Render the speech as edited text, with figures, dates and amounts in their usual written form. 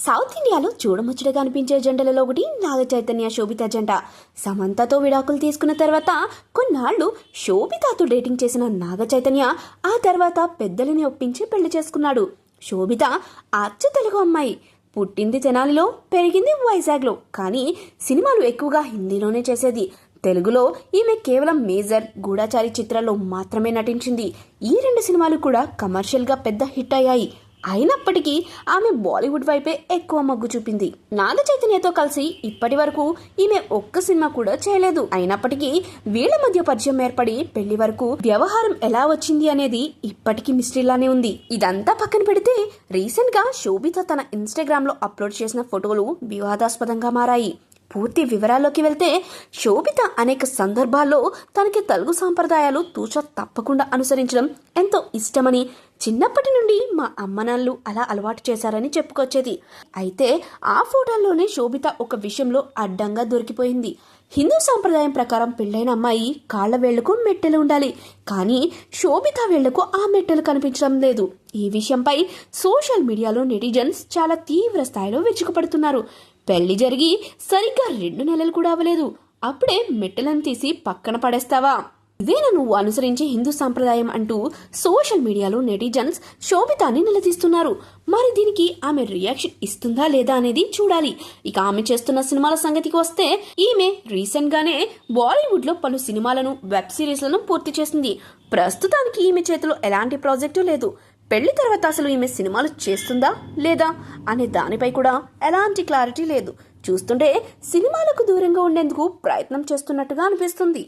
South ఇండియాలో చూడముచ్చటగా అనిపించే జంటలలో ఒకటి నాగ చైతన్య శోభిత జంట. సమంతతో విడాకులు తీసుకున్న తర్వాత కొన్నాళ్లు శోభితతో డేటింగ్ చేసిన నాగ చైతన్య ఆ తర్వాత పెద్దలని ఒప్పించి పెళ్లి చేసుకున్నాడు. శోభిత అచ్చ తెలుగు అమ్మాయి. పుట్టింది తెనాలిలో, పెరిగింది వైజాగ్లో. కానీ సినిమాలు ఎక్కువగా హిందీలోనే చేసేది. తెలుగులో ఈమె కేవలం మేజర్, గూఢాచారి చిత్రాల్లో మాత్రమే నటించింది. ఈ 2 సినిమాలు కూడా కమర్షియల్గా పెద్ద హిట్ అయ్యాయి. అయినప్పటికీ ఆమె బాలీవుడ్ వైపే ఎక్కువ మొగ్గు చూపింది. నాగ చైతన్యతో కలిసి ఇప్పటి వరకు ఈమె ఒక్క సినిమా కూడా చేయలేదు. అయినప్పటికీ వీళ్ల మధ్య పరిచయం ఏర్పడి పెళ్లి వరకు వ్యవహారం ఎలా వచ్చింది అనేది ఇప్పటికీ మిస్టరీలానే ఉంది. ఇదంతా పక్కన పెడితే రీసెంట్ గా శోభిత తన ఇన్స్టాగ్రామ్ లో అప్లోడ్ చేసిన ఫోటోలు వివాదాస్పదంగా మారాయి. పూర్తి వివరాల్లోకి వెళ్తే, శోభిత అనేక సందర్భాల్లో తనకి తెలుగు సాంప్రదాయాలు తూచ తప్పకుండా అనుసరించడం ఎంతో ఇష్టమని, చిన్నప్పటి నుండి మా అమ్మనాన్నలు అలా అలవాటు చేశారని చెప్పుకొచ్చేది. అయితే ఆ ఫోటోల్లోనే శోభిత ఒక విషయంలో అడ్డంగా దొరికిపోయింది. హిందూ సాంప్రదాయం ప్రకారం పెళ్లైన అమ్మాయి కాళ్ల వేళ్లకు మెట్టెలు ఉండాలి. కానీ శోభిత వేళ్లకు ఆ మెట్టెలు కనిపించడం లేదు. ఈ విషయంపై సోషల్ మీడియాలో నెటిజన్స్ చాలా తీవ్ర స్థాయిలో విరుచుకుపడుతున్నారు. పెళ్లి జరిగి సరిగ్గా 2 నెలలు కూడా అవ్వలేదు, అప్పుడే మెట్టెలను తీసి పక్కన పడేస్తావా? ఇదేనా నువ్వు అనుసరించే హిందూ సాంప్రదాయం అంటూ సోషల్ మీడియాలో నెటిజన్స్ శోభితాని నిలదీస్తున్నారు. మరి దీనికి ఆమె రియాక్షన్ ఇస్తుందా లేదా అనేది చూడాలి. ఇక ఆమె చేస్తున్న సినిమాల సంగతికి వస్తే, ఈమె రీసెంట్ గానే బాలీవుడ్ లో పలు సినిమాలను, వెబ్ సిరీస్లను పూర్తి చేసింది. ప్రస్తుతానికి ఈమె చేతిలో ఎలాంటి ప్రాజెక్టు లేదు. పెళ్లి తర్వాత అసలు ఈమె సినిమాలు చేస్తుందా లేదా అనే దానిపై కూడా ఎలాంటి క్లారిటీ లేదు. చూస్తుంటే సినిమాలకు దూరంగా ఉండేందుకు ప్రయత్నం చేస్తున్నట్టుగా అనిపిస్తుంది.